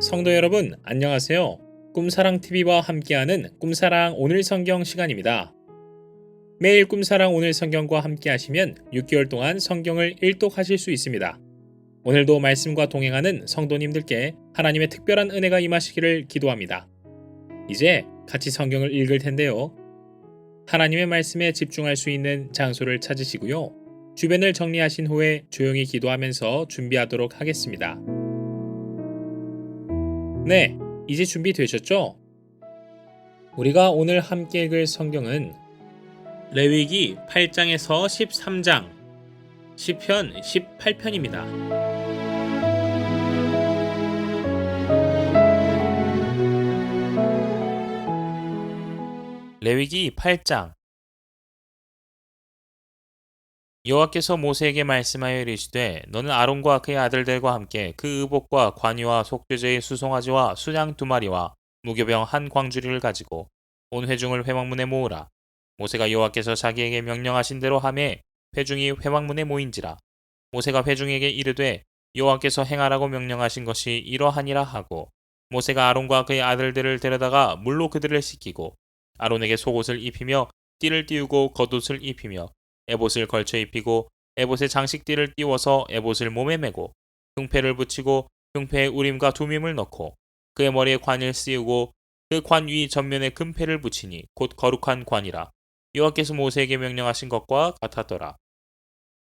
성도 여러분, 안녕하세요. 꿈사랑TV와 함께하는 꿈사랑 오늘 성경 시간입니다. 매일 꿈사랑 오늘 성경과 함께하시면 6개월 동안 성경을 일독하실 수 있습니다. 오늘도 말씀과 동행하는 성도님들께 하나님의 특별한 은혜가 임하시기를 기도합니다. 이제 같이 성경을 읽을 텐데요. 하나님의 말씀에 집중할 수 있는 장소를 찾으시고요. 주변을 정리하신 후에 조용히 기도하면서 준비하도록 하겠습니다. 네, 이제 준비되셨죠? 우리가 오늘 함께 읽을 성경은 레위기 8장에서 13장, 시편 18편입니다. 레위기 8장. 여호와께서 모세에게 말씀하여 이르시되 너는 아론과 그의 아들들과 함께 그 의복과 관유와 속죄제의 수송아지와 수양 2마리와 무교병 한 광주리를 가지고 온 회중을 회막문에 모으라. 모세가 여호와께서 자기에게 명령하신 대로 하매 회중이 회막문에 모인지라. 모세가 회중에게 이르되 여호와께서 행하라고 명령하신 것이 이러하니라 하고 모세가 아론과 그의 아들들을 데려다가 물로 그들을 씻기고 아론에게 속옷을 입히며 띠를 띄우고 겉옷을 입히며 에봇을 걸쳐 입히고 에봇에 장식띠를 띄워서 에봇을 몸에 메고 흉패를 붙이고 흉패에 우림과 두밈을 넣고 그의 머리에 관을 씌우고 그 관 위 전면에 금패를 붙이니 곧 거룩한 관이라. 여호와께서 모세에게 명령하신 것과 같았더라.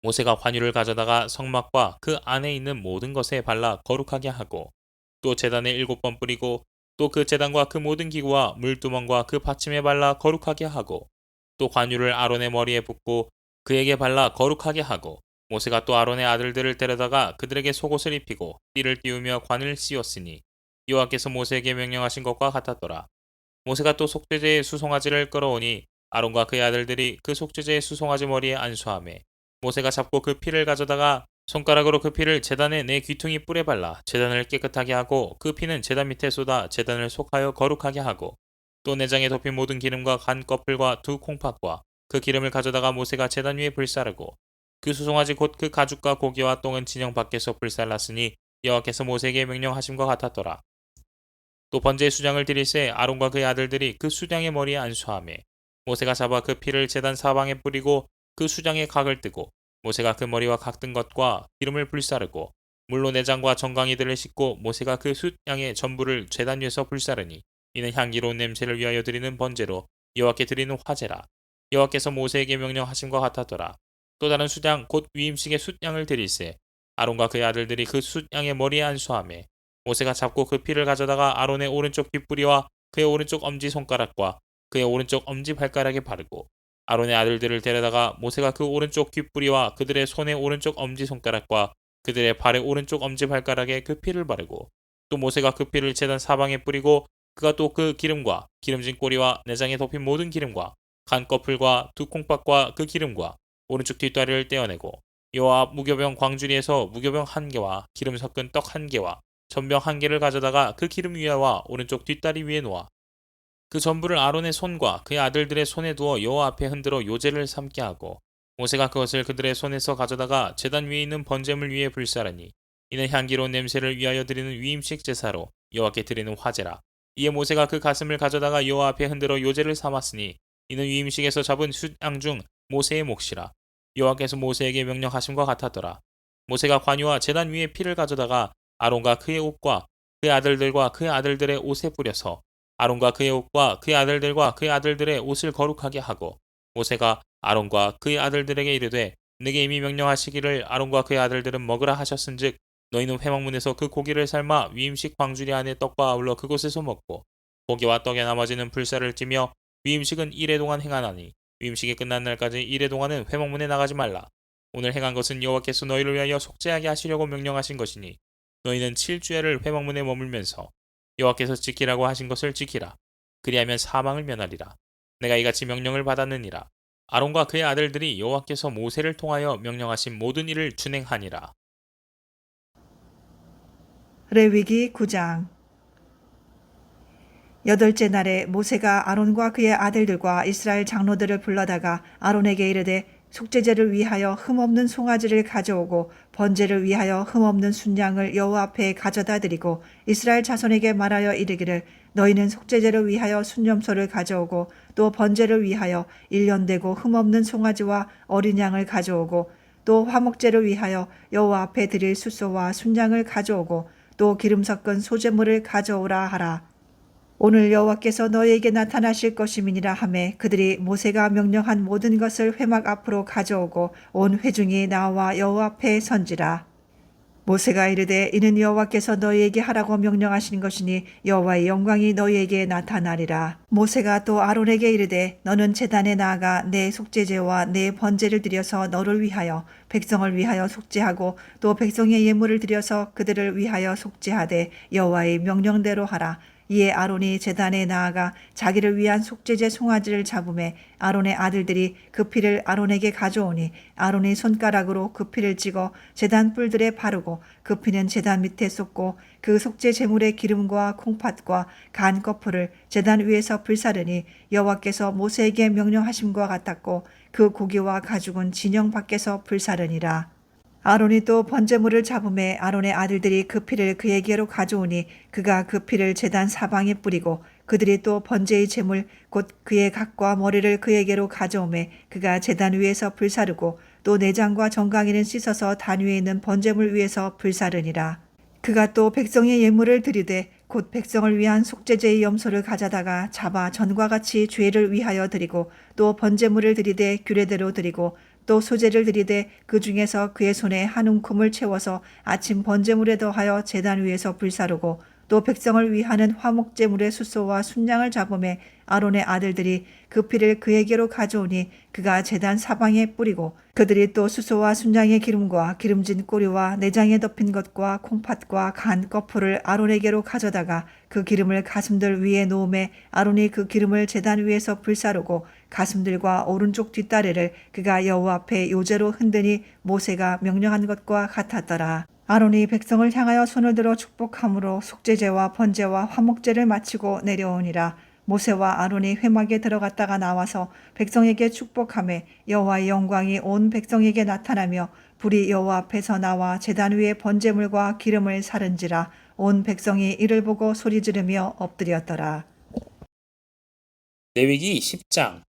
모세가 관유를 가져다가 성막과 그 안에 있는 모든 것에 발라 거룩하게 하고 또 제단에 7번 뿌리고 또 그 제단과 그 모든 기구와 물두멍과 그 받침에 발라 거룩하게 하고 또 관유를 아론의 머리에 붓고 그에게 발라 거룩하게 하고 모세가 또 아론의 아들들을 데려다가 그들에게 속옷을 입히고 띠를 띄우며 관을 씌웠으니 여호와께서 모세에게 명령하신 것과 같았더라. 모세가 또 속죄제의 수송아지를 끌어오니 아론과 그의 아들들이 그 속죄제의 수송아지 머리에 안수하매 모세가 잡고 그 피를 가져다가 손가락으로 그 피를 제단의 네 귀퉁이 뿔에 발라 제단을 깨끗하게 하고 그 피는 제단 밑에 쏟아 제단을 속하여 거룩하게 하고 또 내장에 덮인 모든 기름과 간 꺼풀과 2 콩팥과 그 기름을 가져다가 모세가 제단 위에 불사르고 그 수송아지 곧 그 가죽과 고기와 똥은 진영 밖에서 불살랐으니 여호와께서 모세에게 명령하심과 같았더라. 또 번제의 수장을 드릴새 아론과 그의 아들들이 그 수장의 머리에 안수하매 모세가 잡아 그 피를 제단 사방에 뿌리고 그 수장의 각을 뜨고 모세가 그 머리와 각 뜬 것과 기름을 불사르고 물로 내장과 정강이들을 씻고 모세가 그 숫양의 전부를 제단 위에서 불사르니 이는 향기로운 냄새를 위하여 드리는 번제로 여호와께 드리는 화제라. 여호와께서 모세에게 명령하심과 같았더라. 또 다른 숫양 곧 위임식의 숫양을 드릴새 아론과 그의 아들들이 그 숫양의 머리에 안수하매 모세가 잡고 그 피를 가져다가 아론의 오른쪽 귓뿌리와 그의 오른쪽 엄지손가락과 그의 오른쪽 엄지발가락에 바르고 아론의 아들들을 데려다가 모세가 그 오른쪽 귓뿌리와 그들의 손의 오른쪽 엄지손가락과 그들의 발의 오른쪽 엄지발가락에 그 피를 바르고 또 모세가 그 피를 제단 사방에 뿌리고 그가 또 그 기름과 기름진 꼬리와 내장에 덮인 모든 기름과 간 꺼풀과 2 콩팥과 그 기름과 오른쪽 뒷다리를 떼어내고 여호와 앞 무교병 광주리에서 무교병 1개와 기름 섞은 떡 1개와 전병 1개를 가져다가 그 기름 위에와 오른쪽 뒷다리 위에 놓아 그 전부를 아론의 손과 그의 아들들의 손에 두어 여호와 앞에 흔들어 요제를 삼게 하고 모세가 그것을 그들의 손에서 가져다가 제단 위에 있는 번제물 위에 불사르니 이는 향기로운 냄새를 위하여 드리는 위임식 제사로 여호와께 드리는 화제라. 이에 모세가 그 가슴을 가져다가 여호와 앞에 흔들어 요제를 삼았으니 이는 위임식에서 잡은 숫양 중 모세의 몫이라. 여호와께서 모세에게 명령하심과 같았더라. 모세가 관유와 제단 위에 피를 가져다가 아론과 그의 옷과 그의 아들들과 그의 아들들의 옷에 뿌려서 아론과 그의 옷과 그의 아들들과 그의 아들들의 옷을 거룩하게 하고 모세가 아론과 그의 아들들에게 이르되 내게 이미 명령하시기를 아론과 그의 아들들은 먹으라 하셨은즉 너희는 회막문에서 그 고기를 삶아 위임식 광주리 안에 떡과 아울러 그곳에서 먹고 고기와 떡의 나머지는 불사를 찌며 위임식은 1회 동안 행하나니 위임식이 끝난 날까지 1회 동안은 회막문에 나가지 말라. 오늘 행한 것은 여호와께서 너희를 위하여 속죄하게 하시려고 명령하신 것이니 너희는 7주야를 회막문에 머물면서 여호와께서 지키라고 하신 것을 지키라. 그리하면 사망을 면하리라. 내가 이같이 명령을 받았느니라. 아론과 그의 아들들이 여호와께서 모세를 통하여 명령하신 모든 일을 준행하니라. 레위기 9장. 8째 날에 모세가 아론과 그의 아들들과 이스라엘 장로들을 불러다가 아론에게 이르되 속죄제를 위하여 흠없는 송아지를 가져오고 번제를 위하여 흠없는 순양을 여호와 앞에 가져다 드리고 이스라엘 자손에게 말하여 이르기를 너희는 속죄제를 위하여 순염소를 가져오고 또 번제를 위하여 1년 되고 흠없는 송아지와 어린 양을 가져오고 또 화목제를 위하여 여호와 앞에 드릴 숫소와 순양을 가져오고 또 기름 섞은 소제물을 가져오라 하라. 오늘 여호와께서 너희에게 나타나실 것임이니라 하매 그들이 모세가 명령한 모든 것을 회막 앞으로 가져오고 온 회중이 나와 여호와 앞에 선지라. 모세가 이르되 이는 여호와께서 너희에게 하라고 명령하신 것이니 여호와의 영광이 너희에게 나타나리라. 모세가 또 아론에게 이르되 너는 제단에 나아가 내 속죄제와 내 번제를 드려서 너를 위하여 백성을 위하여 속죄하고 또 백성의 예물을 드려서 그들을 위하여 속죄하되 여호와의 명령대로 하라. 이에 아론이 제단에 나아가 자기를 위한 속죄제 송아지를 잡음에 아론의 아들들이 그 피를 아론에게 가져오니 아론이 손가락으로 그 피를 찍어 제단 뿔들에 바르고 그 피는 제단 밑에 쏟고 그 속죄 제물의 기름과 콩팥과 간 거풀을 제단 위에서 불사르니 여호와께서 모세에게 명령하심과 같았고 그 고기와 가죽은 진영 밖에서 불사르니라. 아론이 또 번제물을 잡음에 아론의 아들들이 그 피를 그에게로 가져오니 그가 그 피를 제단 사방에 뿌리고 그들이 또 번제의 제물 곧 그의 각과 머리를 그에게로 가져오매 그가 제단 위에서 불사르고 또 내장과 정강이는 씻어서 단 위에 있는 번제물 위에서 불사르니라. 그가 또 백성의 예물을 드리되 곧 백성을 위한 속죄제의 염소를 가져다가 잡아 전과 같이 죄를 위하여 드리고 또 번제물을 드리되 규례대로 드리고 또 소제를 드리되 그 중에서 그의 손에 한 움큼을 채워서 아침 번제물에 더하여 제단 위에서 불사르고 또 백성을 위하는 화목제물의 숫소와 순양을 잡음에 아론의 아들들이 그 피를 그에게로 가져오니 그가 제단 사방에 뿌리고 그들이 또 숫소와 순양의 기름과 기름진 꼬리와 내장에 덮인 것과 콩팥과 간 거풀을 아론에게로 가져다가 그 기름을 가슴들 위에 놓음에 아론이 그 기름을 제단 위에서 불사르고 가슴들과 오른쪽 뒷다리를 그가 여호와 앞에 요제로 흔드니 모세가 명령한 것과 같았더라. 아론이 백성을 향하여 손을 들어 축복함으로 속죄제와 번제와 화목제를 마치고 내려오니라. 모세와 아론이 회막에 들어갔다가 나와서 백성에게 축복하매 여호와의 영광이 온 백성에게 나타나며 불이 여호와 앞에서 나와 제단 위에 번제물과 기름을 사른지라. 온 백성이 이를 보고 소리 지르며 엎드렸더라. 레위기 10장.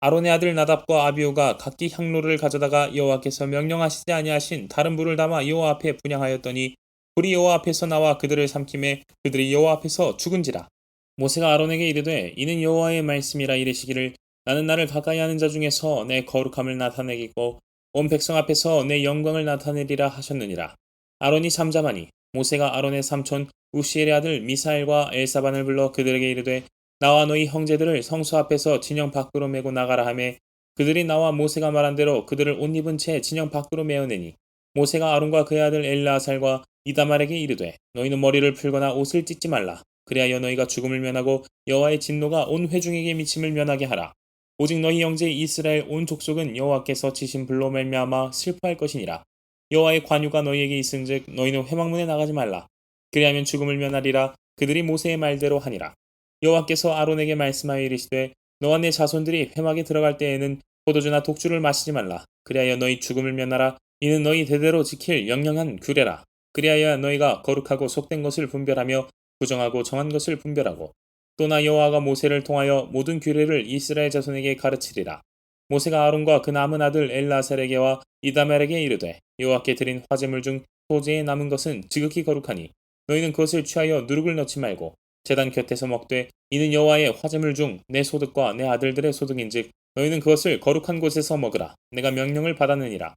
아론의 아들 나답과 아비후가 각기 향로를 가져다가 여호와께서 명령하시지 아니하신 다른 불을 담아 여호와 앞에 분향하였더니 불이 여호와 앞에서 나와 그들을 삼키매 그들이 여호와 앞에서 죽은지라. 모세가 아론에게 이르되 이는 여호와의 말씀이라 이르시기를 나는 나를 가까이 하는 자 중에서 내 거룩함을 나타내겠고 온 백성 앞에서 내 영광을 나타내리라 하셨느니라. 아론이 잠잠하니 모세가 아론의 삼촌 우시엘의 아들 미사엘과 엘사반을 불러 그들에게 이르되 나와 너희 형제들을 성소 앞에서 진영 밖으로 메고 나가라 하매 그들이 나와 모세가 말한 대로 그들을 옷 입은 채 진영 밖으로 메어내니 모세가 아론과 그의 아들 엘르아살과 이다말에게 이르되 너희는 머리를 풀거나 옷을 찢지 말라. 그리하여 너희가 죽음을 면하고 여호와의 진노가 온 회중에게 미침을 면하게 하라. 오직 너희 형제 이스라엘 온 족속은 여호와께서 치신 불로 말미암아 슬퍼할 것이니라. 여호와의 관유가 너희에게 있은즉 너희는 회막문에 나가지 말라. 그리하면 죽음을 면하리라. 그들이 모세의 말대로 하니라. 여호와께서 아론에게 말씀하여 이르시되 너와 내 자손들이 회막에 들어갈 때에는 포도주나 독주를 마시지 말라. 그리하여 너희 죽음을 면하라. 이는 너희 대대로 지킬 영영한 규례라. 그리하여 너희가 거룩하고 속된 것을 분별하며 부정하고 정한 것을 분별하고 또나 여호와가 모세를 통하여 모든 규례를 이스라엘 자손에게 가르치리라. 모세가 아론과 그 남은 아들 엘라살에게와 이다멜에게 이르되 여호와께 드린 화제물 중 소재에 남은 것은 지극히 거룩하니 너희는 그것을 취하여 누룩을 넣지 말고 제단 곁에서 먹되 이는 여호와의 화제물 중 내 소득과 내 아들들의 소득인즉 너희는 그것을 거룩한 곳에서 먹으라. 내가 명령을 받았느니라.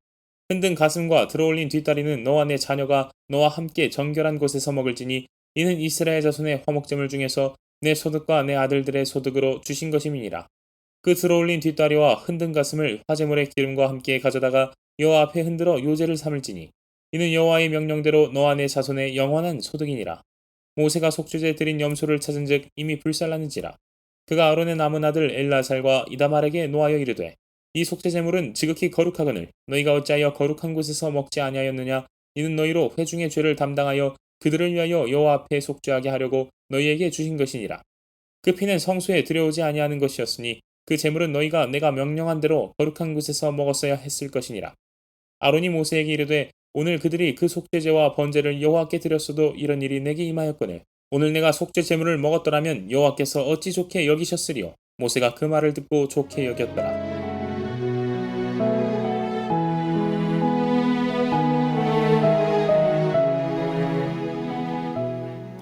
흔든 가슴과 들어올린 뒷다리는 너와 내 자녀가 너와 함께 정결한 곳에서 먹을지니 이는 이스라엘 자손의 화목제물 중에서 내 소득과 내 아들들의 소득으로 주신 것임이니라. 그 들어올린 뒷다리와 흔든 가슴을 화제물의 기름과 함께 가져다가 여호와 앞에 흔들어 요제를 삼을지니 이는 여호와의 명령대로 너와 내 자손의 영원한 소득이니라. 모세가 속죄제 드린 염소를 찾은즉 이미 불살랐는지라. 그가 아론의 남은 아들 엘라살과 이다말에게 노하여 이르되 이 속죄제물은 지극히 거룩하거늘 너희가 어찌하여 거룩한 곳에서 먹지 아니하였느냐. 이는 너희로 회중의 죄를 담당하여 그들을 위하여 여호와 앞에 속죄하게 하려고 너희에게 주신 것이니라. 그 피는 성소에 들여오지 아니하는 것이었으니 그 제물은 너희가 내가 명령한 대로 거룩한 곳에서 먹었어야 했을 것이니라. 아론이 모세에게 이르되 오늘 그들이 그 속죄제와 번제를 여호와께 드렸어도 이런 일이 내게 임하였거늘 오늘 내가 속죄 제물을 먹었더라면 여호와께서 어찌 좋게 여기셨으리요. 모세가 그 말을 듣고 좋게 여겼더라.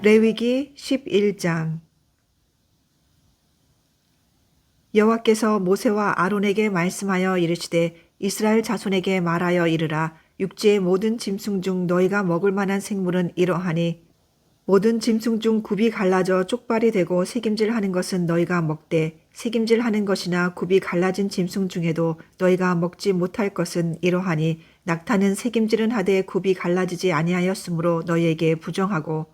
레위기 11장. 여호와께서 모세와 아론에게 말씀하여 이르시되 이스라엘 자손에게 말하여 이르라. 육지의 모든 짐승 중 너희가 먹을 만한 생물은 이러하니 모든 짐승 중 굽이 갈라져 쪽발이 되고 새김질하는 것은 너희가 먹되 새김질하는 것이나 굽이 갈라진 짐승 중에도 너희가 먹지 못할 것은 이러하니 낙타는 새김질은 하되 굽이 갈라지지 아니하였으므로 너희에게 부정하고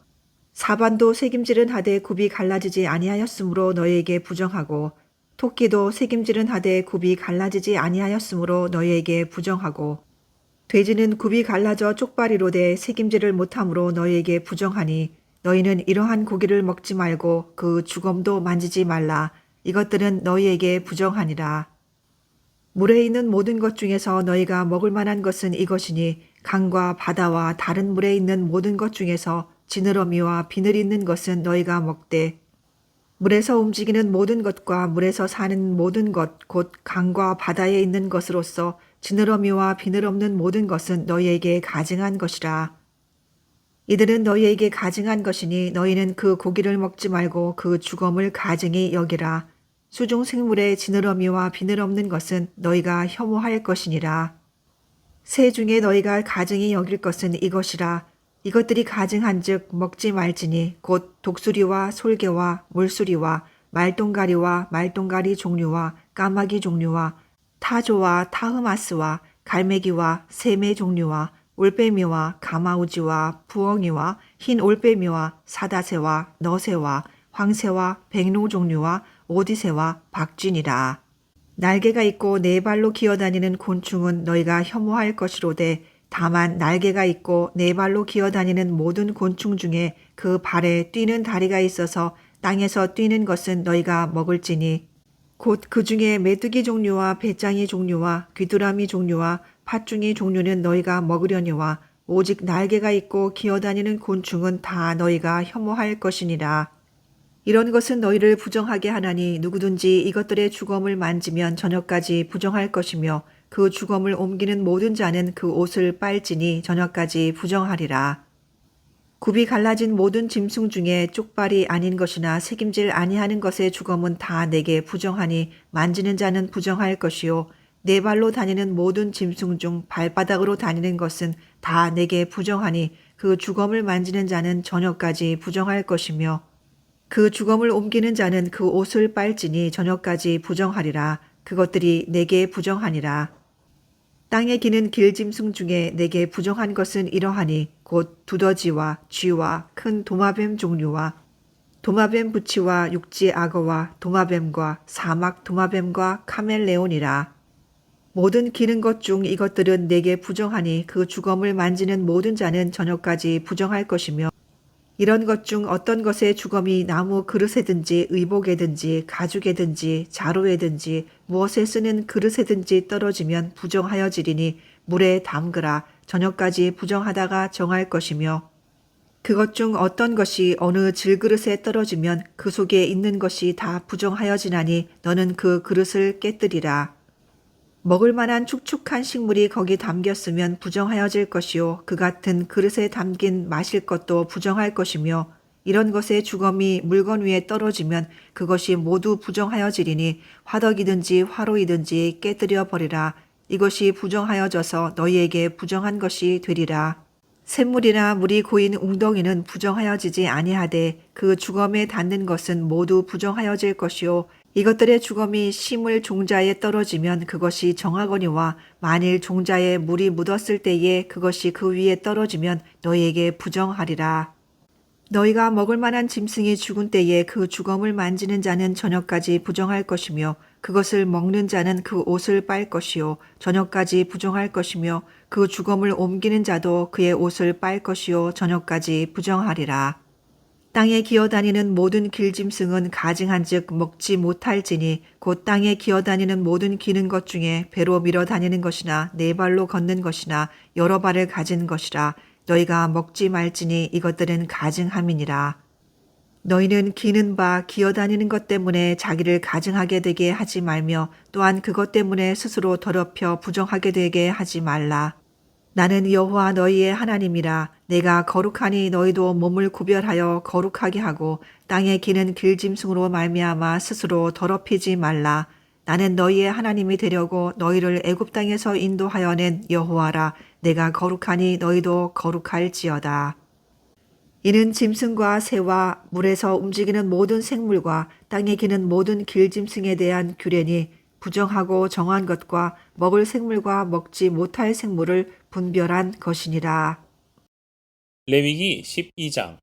사반도 새김질은 하되 굽이 갈라지지 아니하였으므로 너희에게 부정하고 토끼도 새김질은 하되 굽이 갈라지지 아니하였으므로 너희에게 부정하고 돼지는 굽이 갈라져 쪽발이로 돼 새김질을 못함으로 너희에게 부정하니 너희는 이러한 고기를 먹지 말고 그 주검도 만지지 말라. 이것들은 너희에게 부정하니라. 물에 있는 모든 것 중에서 너희가 먹을 만한 것은 이것이니 강과 바다와 다른 물에 있는 모든 것 중에서 지느러미와 비늘 있는 것은 너희가 먹되 물에서 움직이는 모든 것과 물에서 사는 모든 것 곧 강과 바다에 있는 것으로서 지느러미와 비늘 없는 모든 것은 너희에게 가증한 것이라. 이들은 너희에게 가증한 것이니 너희는 그 고기를 먹지 말고 그 주검을 가증히 여기라. 수중 생물의 지느러미와 비늘 없는 것은 너희가 혐오할 것이니라. 새 중에 너희가 가증히 여길 것은 이것이라. 이것들이 가증한즉 먹지 말지니 곧 독수리와 솔개와 물수리와 말똥가리와 말똥가리 종류와 까마귀 종류와 타조와 타흐마스와 갈매기와 새매 종류와 올빼미와 가마우지와 부엉이와 흰 올빼미와 사다새와 너새와 황새와 백로 종류와 오디새와 박쥐니라. 날개가 있고 네 발로 기어다니는 곤충은 너희가 혐오할 것이로되 다만 날개가 있고 네 발로 기어다니는 모든 곤충 중에 그 발에 뛰는 다리가 있어서 땅에서 뛰는 것은 너희가 먹을지니 곧 그 중에 메뚜기 종류와 배짱이 종류와 귀뚜라미 종류와 팥중이 종류는 너희가 먹으려니와 오직 날개가 있고 기어다니는 곤충은 다 너희가 혐오할 것이니라. 이런 것은 너희를 부정하게 하나니 누구든지 이것들의 주검을 만지면 저녁까지 부정할 것이며 그 주검을 옮기는 모든 자는 그 옷을 빨지니 저녁까지 부정하리라. 굽이 갈라진 모든 짐승 중에 쪽발이 아닌 것이나 새김질 아니하는 것의 주검은 다 내게 부정하니 만지는 자는 부정할 것이요 네 발로 다니는 모든 짐승 중 발바닥으로 다니는 것은 다 내게 부정하니 그 주검을 만지는 자는 저녁까지 부정할 것이며 그 주검을 옮기는 자는 그 옷을 빨지니 저녁까지 부정하리라. 그것들이 내게 부정하니라. 땅에 기는 길짐승 중에 내게 부정한 것은 이러하니 곧 두더지와 쥐와 큰 도마뱀 종류와 도마뱀 부치와 육지 악어와 도마뱀과 사막 도마뱀과 카멜레온이라. 모든 기는 것 중 이것들은 내게 부정하니 그 주검을 만지는 모든 자는 저녁까지 부정할 것이며 이런 것 중 어떤 것의 주검이 나무 그릇에든지 의복에든지 가죽에든지 자루에든지 무엇에 쓰는 그릇에든지 떨어지면 부정하여지리니 물에 담그라. 저녁까지 부정하다가 정할 것이며 그것 중 어떤 것이 어느 질그릇에 떨어지면 그 속에 있는 것이 다 부정하여지나니 너는 그 그릇을 깨뜨리라. 먹을 만한 축축한 식물이 거기 담겼으면 부정하여질 것이요 그 같은 그릇에 담긴 마실 것도 부정할 것이며 이런 것의 주검이 물건 위에 떨어지면 그것이 모두 부정하여지리니 화덕이든지 화로이든지 깨뜨려 버리라. 이것이 부정하여져서 너희에게 부정한 것이 되리라. 샘물이나 물이 고인 웅덩이는 부정하여지지 아니하되 그 주검에 닿는 것은 모두 부정하여질 것이요 이것들의 주검이 심을 종자에 떨어지면 그것이 정하거니와 만일 종자에 물이 묻었을 때에 그것이 그 위에 떨어지면 너희에게 부정하리라. 너희가 먹을 만한 짐승이 죽은 때에 그 주검을 만지는 자는 저녁까지 부정할 것이며 그것을 먹는 자는 그 옷을 빨 것이요 저녁까지 부정할 것이며 그 주검을 옮기는 자도 그의 옷을 빨 것이요 저녁까지 부정하리라. 땅에 기어다니는 모든 길짐승은 가증한즉 먹지 못할지니 곧 땅에 기어다니는 모든 기는 것 중에 배로 밀어 다니는 것이나 네 발로 걷는 것이나 여러 발을 가진 것이라 너희가 먹지 말지니 이것들은 가증함이니라. 너희는 기는 바 기어다니는 것 때문에 자기를 가증하게 되게 하지 말며 또한 그것 때문에 스스로 더럽혀 부정하게 되게 하지 말라. 나는 여호와 너희의 하나님이라. 내가 거룩하니 너희도 몸을 구별하여 거룩하게 하고 땅에 기는 길짐승으로 말미암아 스스로 더럽히지 말라. 나는 너희의 하나님이 되려고 너희를 애굽 땅에서 인도하여 낸 여호와라. 내가 거룩하니 너희도 거룩할지어다. 이는 짐승과 새와 물에서 움직이는 모든 생물과 땅에 기는 모든 길짐승에 대한 규례니 부정하고 정한 것과 먹을 생물과 먹지 못할 생물을 분별한 것이니라. 레위기 12장.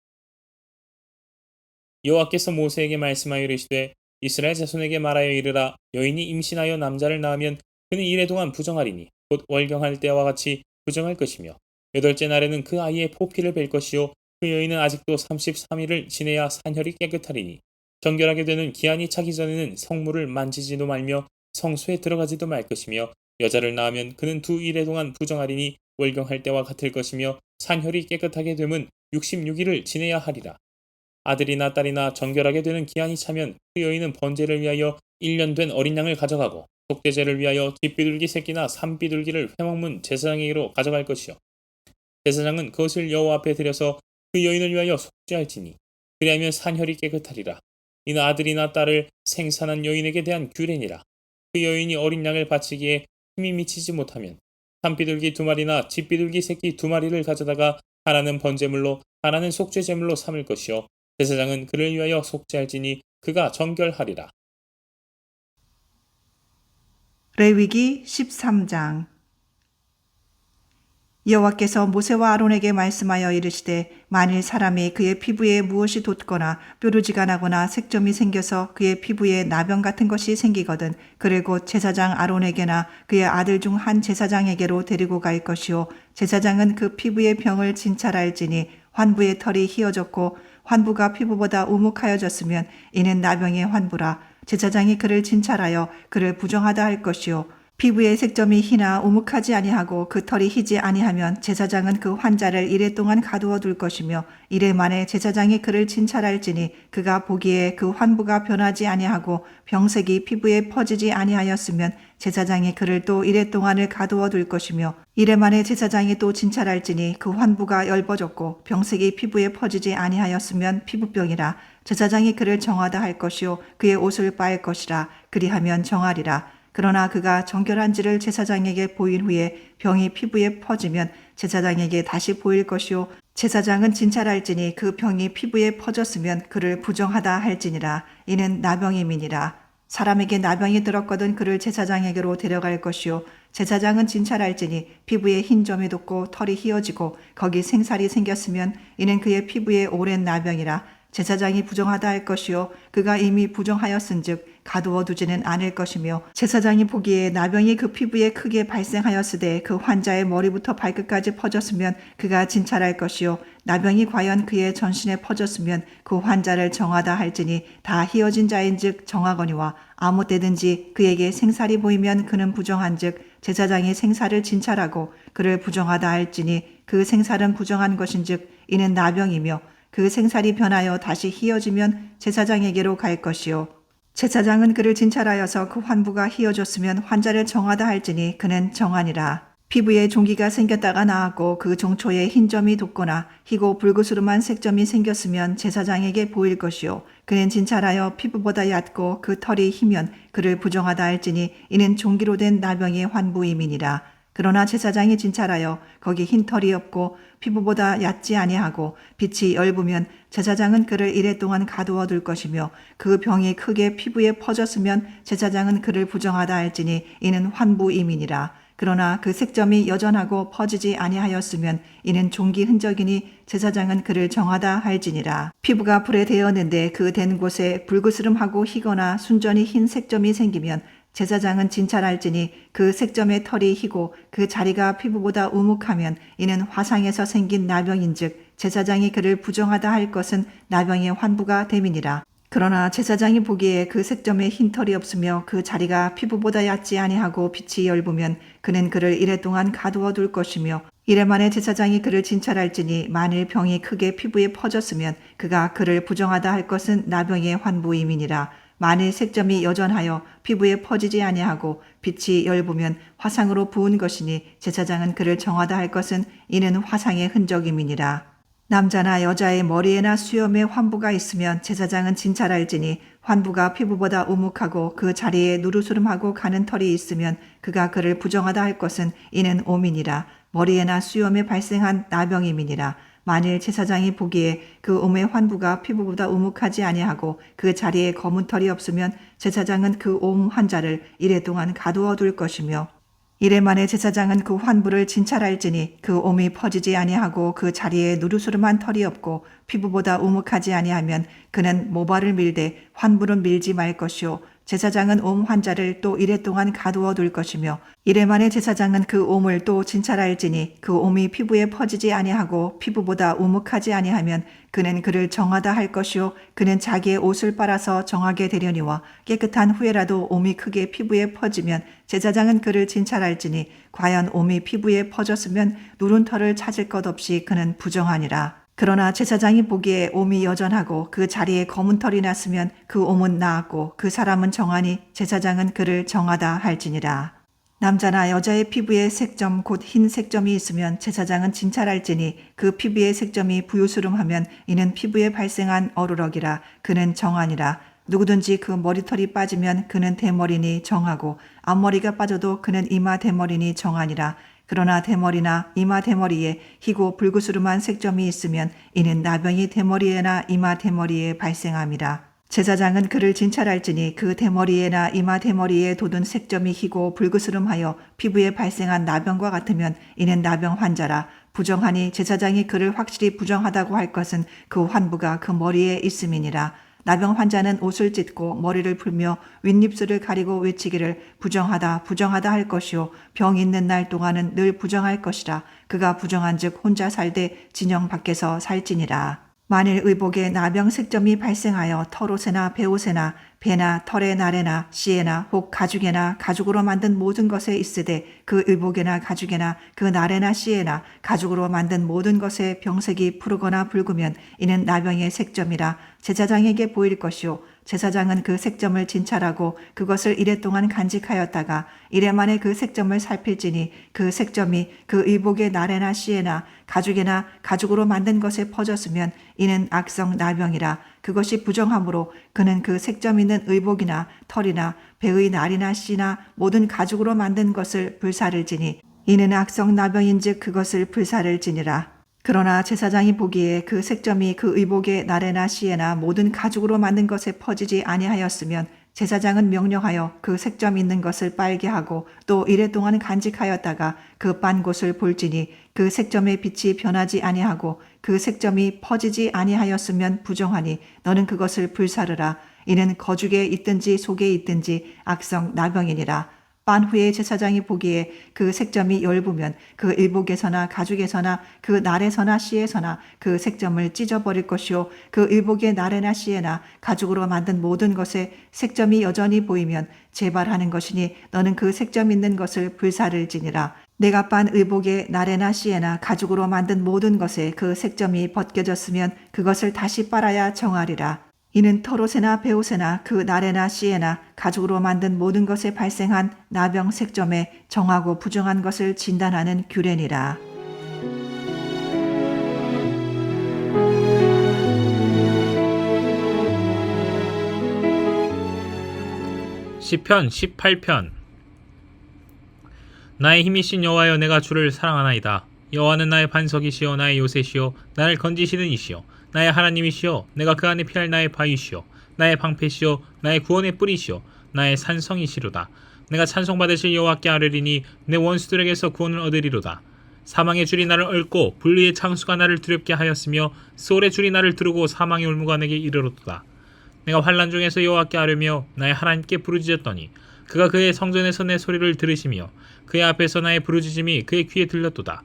여호와께서 모세에게 말씀하여 이르시되 이스라엘 자손에게 말하여 이르라. 여인이 임신하여 남자를 낳으면 그는 이래 동안 부정하리니 곧 월경할 때와 같이 부정할 것이며 8째 날에는 그 아이의 포피를 벨 것이요 그 여인은 아직도 33일을 지내야 산혈이 깨끗하리니 정결하게 되는 기한이 차기 전에는 성물을 만지지도 말며 성소에 들어가지도 말 것이며 여자를 낳으면 그는 2일에 동안 부정하리니 월경할 때와 같을 것이며 산혈이 깨끗하게 되면 66일을 지내야 하리라. 아들이나 딸이나 정결하게 되는 기한이 차면 그 여인은 번제를 위하여 1년 된 어린 양을 가져가고 속죄제를 위하여 뒷비둘기 새끼나 산비둘기를 회먹문 제사장에게로 가져갈 것이요 제사장은 그것을 여호와 앞에 드려서 그 여인을 위하여 속죄할지니 그리하면 산혈이 깨끗하리라. 이는 아들이나 딸을 생산한 여인에게 대한 규례니라. 그 여인이 어린 양을 바치기에 힘이 미치지 못하면 산비둘기 2마리나 뒷비둘기 새끼 2마리를 가져다가 하나는 번제물로 하나는 속죄제물로 삼을 것이요 제사장은 그를 위하여 속죄할지니 그가 정결하리라. 레위기 13장. 여호와께서 모세와 아론에게 말씀하여 이르시되 만일 사람이 그의 피부에 무엇이 돋거나 뾰루지가 나거나 색점이 생겨서 그의 피부에 나병 같은 것이 생기거든 그를 곧 제사장 아론에게나 그의 아들 중 한 제사장에게로 데리고 갈 것이요 제사장은 그 피부의 병을 진찰할지니 환부의 털이 휘어졌고 환부가 피부보다 우묵하여졌으면 이는 나병의 환부라. 제사장이 그를 진찰하여 그를 부정하다 할 것이요 피부의 색점이 희나 우묵하지 아니하고 그 털이 희지 아니하면 제사장은 그 환자를 이래 동안 가두어 둘 것이며 이래 만에 제사장이 그를 진찰할지니 그가 보기에 그 환부가 변하지 아니하고 병색이 피부에 퍼지지 아니하였으면 제사장이 그를 또 이래 동안을 가두어 둘 것이며 이래 만에 제사장이 또 진찰할지니 그 환부가 엷어졌고 병색이 피부에 퍼지지 아니하였으면 피부병이라. 제사장이 그를 정하다 할 것이요 그의 옷을 빨 것이라. 그리하면 정하리라. 그러나 그가 정결한지를 제사장에게 보인 후에 병이 피부에 퍼지면 제사장에게 다시 보일 것이요 제사장은 진찰할지니 그 병이 피부에 퍼졌으면 그를 부정하다 할지니라. 이는 나병임이니라. 사람에게 나병이 들었거든 그를 제사장에게로 데려갈 것이요 제사장은 진찰할지니 피부에 흰 점이 돋고 털이 휘어지고 거기 생살이 생겼으면 이는 그의 피부에 오랜 나병이라. 제사장이 부정하다 할 것이요 그가 이미 부정하였은즉 가두어 두지는 않을 것이며 제사장이 보기에 나병이 그 피부에 크게 발생하였으되 그 환자의 머리부터 발끝까지 퍼졌으면 그가 진찰할 것이요 나병이 과연 그의 전신에 퍼졌으면 그 환자를 정하다 할지니 다 휘어진 자인즉 정하거니와 아무 때든지 그에게 생살이 보이면 그는 부정한즉 제사장이 생살을 진찰하고 그를 부정하다 할지니 그 생살은 부정한 것인즉 이는 나병이며 그 생살이 변하여 다시 휘어지면 제사장에게로 갈 것이요 제사장은 그를 진찰하여서 그 환부가 휘어졌으면 환자를 정하다 할지니 그는 정하니라. 피부에 종기가 생겼다가 나았고 그 종초에 흰 점이 돋거나 희고 붉으스름한 색점이 생겼으면 제사장에게 보일 것이요 그는 진찰하여 피부보다 얕고 그 털이 희면 그를 부정하다 할지니 이는 종기로 된 나병의 환부임이니라. 그러나 제사장이 진찰하여 거기 흰 털이 없고 피부보다 얕지 아니하고 빛이 엷으면 제사장은 그를 이래 동안 가두어 둘 것이며 그 병이 크게 피부에 퍼졌으면 제사장은 그를 부정하다 할지니 이는 환부임이니라. 그러나 그 색점이 여전하고 퍼지지 아니하였으면 이는 종기 흔적이니 제사장은 그를 정하다 할지니라. 피부가 불에 데었는데 그 댄 곳에 붉으스름하고 희거나 순전히 흰 색점이 생기면 제사장은 진찰할지니 그 색점의 털이 희고 그 자리가 피부보다 우묵하면 이는 화상에서 생긴 나병인즉 제사장이 그를 부정하다 할 것은 나병의 환부가 됨이니라. 그러나 제사장이 보기에 그 색점에 흰 털이 없으며 그 자리가 피부보다 얕지 아니하고 빛이 엷으면 그는 그를 이래 동안 가두어 둘 것이며 이래 만에 제사장이 그를 진찰할지니 만일 병이 크게 피부에 퍼졌으면 그가 그를 부정하다 할 것은 나병의 환부임이니라. 만일 색점이 여전하여 피부에 퍼지지 아니하고 빛이 엷으면 화상으로 부은 것이니 제사장은 그를 정하다 할 것은 이는 화상의 흔적임이니라. 남자나 여자의 머리에나 수염에 환부가 있으면 제사장은 진찰할지니 환부가 피부보다 우묵하고 그 자리에 누르스름하고 가는 털이 있으면 그가 그를 부정하다 할 것은 이는 오민이라. 머리에나 수염에 발생한 나병임이니라. 만일 제사장이 보기에 그 옴의 환부가 피부보다 우묵하지 아니하고 그 자리에 검은 털이 없으면 제사장은 그 옴 환자를 이래 동안 가두어 둘 것이며 이래 만에 제사장은 그 환부를 진찰할지니 그 옴이 퍼지지 아니하고 그 자리에 누르스름한 털이 없고 피부보다 우묵하지 아니하면 그는 모발을 밀되 환부는 밀지 말 것이요 제사장은 옴 환자를 또 이래 동안 가두어 둘 것이며 이래 만에 제사장은 그 옴을 또 진찰할지니 그 옴이 피부에 퍼지지 아니하고 피부보다 우묵하지 아니하면 그는 그를 정하다 할 것이요 그는 자기의 옷을 빨아서 정하게 되려니와 깨끗한 후에라도 옴이 크게 피부에 퍼지면 제사장은 그를 진찰할지니 과연 옴이 피부에 퍼졌으면 누른 털을 찾을 것 없이 그는 부정하니라. 그러나 제사장이 보기에 옴이 여전하고 그 자리에 검은 털이 났으면 그 옴은 나았고 그 사람은 정하니 제사장은 그를 정하다 할지니라. 남자나 여자의 피부에 색점 곧 흰 색점이 있으면 제사장은 진찰할지니 그 피부의 색점이 부유스름하면 이는 피부에 발생한 어루럭이라 그는 정하니라. 누구든지 그 머리털이 빠지면 그는 대머리니 정하고 앞머리가 빠져도 그는 이마 대머리니 정하니라. 그러나 대머리나 이마 대머리에 희고 불구스름한 색점이 있으면 이는 나병이 대머리에나 이마 대머리에 발생함이라. 제사장은 그를 진찰할지니 그 대머리에나 이마 대머리에 돋은 색점이 희고 불구스름하여 피부에 발생한 나병과 같으면 이는 나병 환자라. 부정하니 제사장이 그를 확실히 부정하다고 할 것은 그 환부가 그 머리에 있음이니라. 나병 환자는 옷을 찢고 머리를 풀며 윗입술을 가리고 외치기를 부정하다 부정하다 할 것이요 병 있는 날 동안은 늘 부정할 것이라. 그가 부정한즉 혼자 살되 진영 밖에서 살지니라. 만일 의복에 나병 색점이 발생하여 털옷에나 베옷에나 배나 털의 날에나 씨에나 혹 가죽에나 가죽으로 만든 모든 것에 있으되 그 의복에나 가죽에나 그 날에나 씨에나 가죽으로 만든 모든 것에 병색이 푸르거나 붉으면 이는 나병의 색점이라. 제사장에게 보일 것이요 제사장은 그 색점을 진찰하고 그것을 이래 동안 간직하였다가 이래 만에 그 색점을 살필지니 그 색점이 그 의복의 날에나 씨에나 가죽에나 가죽으로 만든 것에 퍼졌으면 이는 악성 나병이라. 그것이 부정하므로 그는 그 색점 있는 의복이나 털이나 배의 날이나 씨나 모든 가죽으로 만든 것을 불사를지니 이는 악성 나병인즉 그것을 불사를지니라. 그러나 제사장이 보기에 그 색점이 그 의복의 날에나 씨에나 모든 가죽으로 만든 것에 퍼지지 아니하였으면 제사장은 명령하여 그 색점 있는 것을 빨게 하고 또 이래 동안 간직하였다가 그 빤 곳을 볼지니 그 색점의 빛이 변하지 아니하고 그 색점이 퍼지지 아니하였으면 부정하니 너는 그것을 불사르라. 이는 거죽에 있든지 속에 있든지 악성 나병이니라. 빤 후에 제사장이 보기에 그 색점이 엷으면 그 의복에서나 가죽에서나 그 날에서나 씨에서나 그 색점을 찢어버릴 것이요 그 의복의 날에나 씨에나 가죽으로 만든 모든 것에 색점이 여전히 보이면 재발하는 것이니 너는 그 색점 있는 것을 불사를지니라. 내가 빤 의복의 날에나 씨에나 가죽으로 만든 모든 것에 그 색점이 벗겨졌으면 그것을 다시 빨아야 정하리라. 이는 털옷에나 베옷에나 그 날에나 씨에나 가죽으로 만든 모든 것에 발생한 나병 색점에 정하고 부정한 것을 진단하는 규례니라. 시편 18편. 나의 힘이신 여호와여, 내가 주를 사랑하나이다. 여호와는 나의 반석이시요 나의 요새시요 나를 건지시는 이시요 나의 하나님이시요 내가 그 안에 피할 나의 바위시요 나의 방패시요 나의 구원의 뿌리시요 나의 산성이시로다. 내가 찬송받으실 여호와께 아뢰리니 내 원수들에게서 구원을 얻으리로다. 사망의 줄이 나를 얽고 불의의 창수가 나를 두렵게 하였으며 소울의 줄이 나를 두르고 사망의 올무가 내게 이르렀도다. 내가 환난 중에서 여호와께 아뢰며 나의 하나님께 부르짖었더니 그가 그의 성전에서 내 소리를 들으시며 그의 앞에서 나의 부르짖음이 그의 귀에 들렸도다.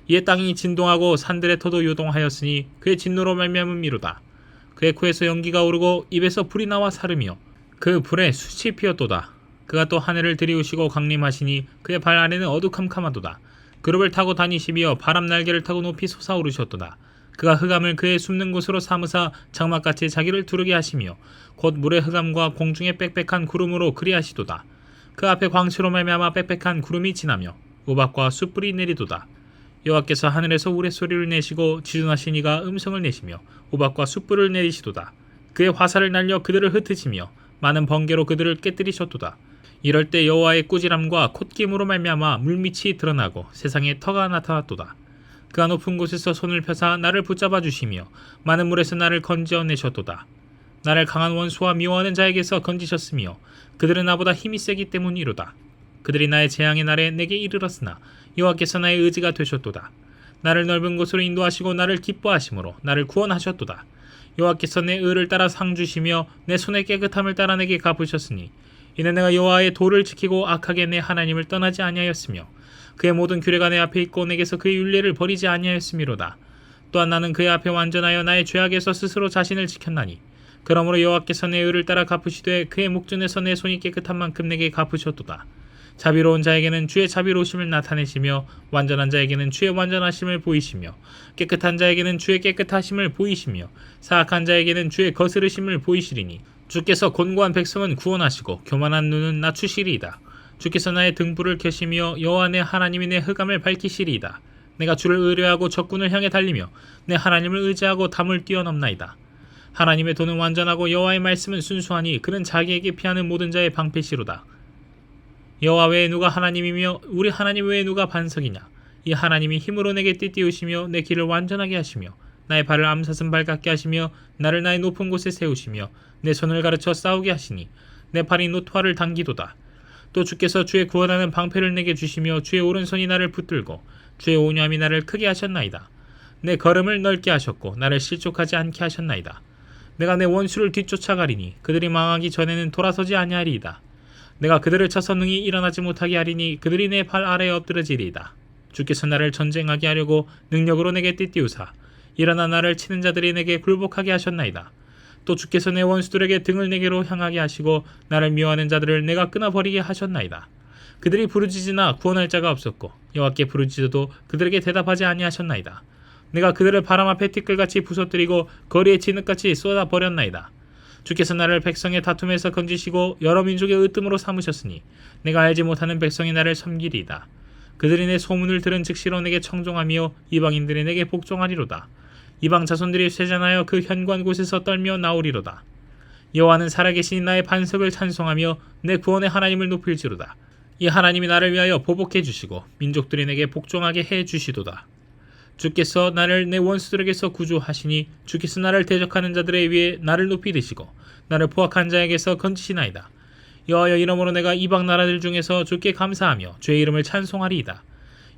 이에 땅이 진동하고 산들의 터도 요동하였으니 그의 진노로 말미암음이로다. 그의 코에서 연기가 오르고 입에서 불이 나와 사르며 그 불에 숯이 피었도다. 그가 또 하늘을 들이우시고 강림하시니 그의 발 아래는 어두캄캄하도다. 그룹을 타고 다니시며 바람 날개를 타고 높이 솟아오르셨도다. 그가 흑암을 그의 숨는 곳으로 삼으사 장막같이 자기를 두르게 하시며 곧 물의 흑암과 공중의 빽빽한 구름으로 그리하시도다. 그 앞에 광채로 말미암아 빽빽한 구름이 지나며 우박과 숯불이 내리도다. 여호와께서 하늘에서 우레소리를 내시고 지존하신 이가 음성을 내시며 우박과 숯불을 내리시도다. 그의 화살을 날려 그들을 흩으시며 많은 번개로 그들을 깨뜨리셨도다. 이럴 때 여호와의 꾸지람과 콧김으로 말미암아 물밑이 드러나고 세상에 터가 나타났도다. 그가 높은 곳에서 손을 펴사 나를 붙잡아 주시며 많은 물에서 나를 건져 내셨도다. 나를 강한 원수와 미워하는 자에게서 건지셨으며 그들은 나보다 힘이 세기 때문이로다. 그들이 나의 재앙의 날에 내게 이르렀으나 여호와께서 나의 의지가 되셨도다. 나를 넓은 곳으로 인도하시고 나를 기뻐하심으로 나를 구원하셨도다. 여호와께서 내 의를 따라 상 주시며 내 손의 깨끗함을 따라 내게 갚으셨으니 이는 내가 여호와의 도를 지키고 악하게 내 하나님을 떠나지 아니하였으며 그의 모든 규례가 내 앞에 있고 내게서 그의 율례를 버리지 아니하였음이로다. 또한 나는 그의 앞에 완전하여 나의 죄악에서 스스로 자신을 지켰나니 그러므로 여호와께서 내 의를 따라 갚으시되 그의 목전에서 내 손이 깨끗한 만큼 내게 갚으셨도다. 자비로운 자에게는 주의 자비로우심을 나타내시며 완전한 자에게는 주의 완전하심을 보이시며 깨끗한 자에게는 주의 깨끗하심을 보이시며 사악한 자에게는 주의 거스르심을 보이시리니 주께서 곤고한 백성은 구원하시고 교만한 눈은 낮추시리이다. 주께서 나의 등불을 켜시며 여호와 내 하나님이 내 흑암을 밝히시리이다. 내가 주를 의뢰하고 적군을 향해 달리며 내 하나님을 의지하고 담을 뛰어넘나이다. 하나님의 도는 완전하고 여호와의 말씀은 순수하니 그는 자기에게 피하는 모든 자의 방패시로다. 여호와 외에 누가 하나님이며 우리 하나님 외에 누가 반석이냐. 이 하나님이 힘으로 내게 띠띠우시며 내 길을 완전하게 하시며 나의 발을 암사슴 발 같게 하시며 나를 나의 높은 곳에 세우시며 내 손을 가르쳐 싸우게 하시니 내 팔이 노토화를 당기도다. 또 주께서 주의 구원하는 방패를 내게 주시며 주의 오른손이 나를 붙들고 주의 온유함이 나를 크게 하셨나이다. 내 걸음을 넓게 하셨고 나를 실족하지 않게 하셨나이다. 내가 내 원수를 뒤쫓아가리니 그들이 망하기 전에는 돌아서지 아니하리이다. 내가 그들을 쳐서 능히 일어나지 못하게 하리니 그들이 내 발 아래에 엎드러지리이다. 주께서 나를 전쟁하게 하려고 능력으로 내게 띠띠우사 일어나 나를 치는 자들이 내게 굴복하게 하셨나이다. 또 주께서 내 원수들에게 등을 내게로 향하게 하시고 나를 미워하는 자들을 내가 끊어버리게 하셨나이다. 그들이 부르짖으나 구원할 자가 없었고 여호와께 부르짖어도 그들에게 대답하지 아니하셨나이다. 내가 그들을 바람 앞에 티끌같이 부서뜨리고 거리에 진흙같이 쏟아버렸나이다. 주께서 나를 백성의 다툼에서 건지시고 여러 민족의 으뜸으로 삼으셨으니 내가 알지 못하는 백성이 나를 섬기리이다. 그들이 내 소문을 들은 즉시로 내게 청종하며 이방인들이 내게 복종하리로다. 이방 자손들이 쇠잔하여 그 현관 곳에서 떨며 나오리로다. 여호와는 살아계신 나의 반석을 찬송하며 내 구원의 하나님을 높일지로다. 이 하나님이 나를 위하여 보복해 주시고 민족들이 내게 복종하게 해 주시도다. 주께서 나를 내 원수들에게서 구조하시니 주께서 나를 대적하는 자들에 위해 나를 높이 드시고 나를 포악한 자에게서 건지시나이다. 여호와여 이러므로 내가 이방 나라들 중에서 주께 감사하며 주의 이름을 찬송하리이다.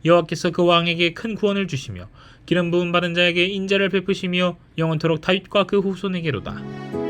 여호와께서 그 왕에게 큰 구원을 주시며 기름 부음 받은 자에게 인자를 베푸시며 영원토록 다윗과 그 후손에게로다.